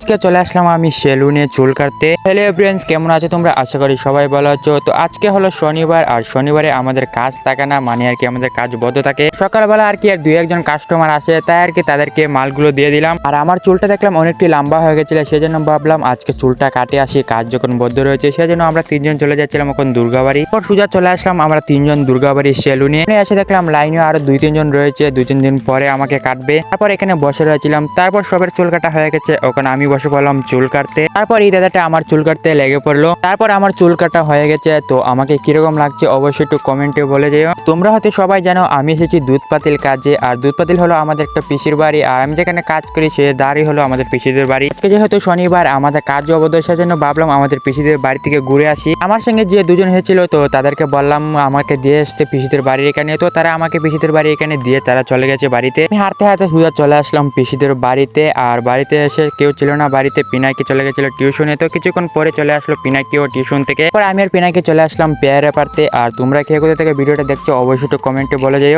আজকে চলে আসলাম আমি সেলুনে চুল কাটতে। হ্যালো ফ্রেন্ডস, কেমন আছো তোমরা? আশা করি সবাই ভালো আছো। তো আজকে হলো শনিবার, আর শনিবারে আমাদের কাজ থাকে না, মানে আর কি আমাদের কাজ বন্ধ থাকে। সকালবেলা আর কি দুই একজন কাস্টমার আসে, তাই আর কি তাদেরকে মালগুলো দিয়ে দিলাম। আর আমার চুলটা দেখলাম অনেকটি লম্বা হয়ে গেছিল, সেজন্য ভাবলাম আজকে চুলটা কাটে আসি, কাজ যখন বদ্ধ রয়েছে। সেজন্য আমরা তিনজন চলে যাচ্ছিলাম এখন দুর্গাবাড়ি। পর সোজা চলে আসলাম আমরা তিনজন দুর্গাবাড়ির সেলুনে। এসে দেখলাম লাইনে আরো দুই তিনজন রয়েছে, দুই তিন দিন পরে আমাকে কাটবে। তারপর এখানে বসে রয়েছিলাম, তারপর সবের চুল কাটা হয়ে গেছে, ওখানে আমি বসে পড়লাম চুল কাটতে। তারপর এই দাদাটা আমার চুল কাটতে লেগে পড়লো। তারপর আমার চুল কাটা হয়ে গেছে, তো আমাকে কিরকম লাগছে অবশ্যই একটু কমেন্টে বলে যেও। তোমরা হয়তো সবাই জানো আমি এসেছি দুধ পাতিল কাজে, আর দুধ পাতিল হলো আমাদের একটা পিসির বাড়ি, আর আমি যেখানে কাজ করি সে দাঁড়ি হলো আমাদের পিসিদের বাড়ি। আজকে যেহেতু শনিবার আমাদের কাজ অবদ্ধ, সেজন্য ভাবলাম আমাদের পিসিদের বাড়ি থেকে ঘুরে আসি। আমার সঙ্গে যে দুজন হয়েছিল, তো তাদেরকে বললাম আমাকে দিয়ে আসতে পিসিদের বাড়ির এখানে, তো তারা আমাকে পিসিদের বাড়ি এখানে দিয়ে তারা চলে গেছে বাড়িতে। আমি হাঁটতে হাঁটতে সোজা চলে আসলাম পিসিদের বাড়িতে, আর বাড়িতে এসে কেউ ছিল না বাড়িতে। পিনাকি চলে গেছিল টিউশনে, তো কিছুক্ষণ পরে চলে আসলো পিনাকিও টিউশন থেকে। পরে আমি আর পিনাকি চলে আসলাম পেয়ারা পারতে। আর তোমরা কে কোথা থেকে ভিডিওটা দেখছো অবশ্যই একটু কমেন্টে বলে যাও।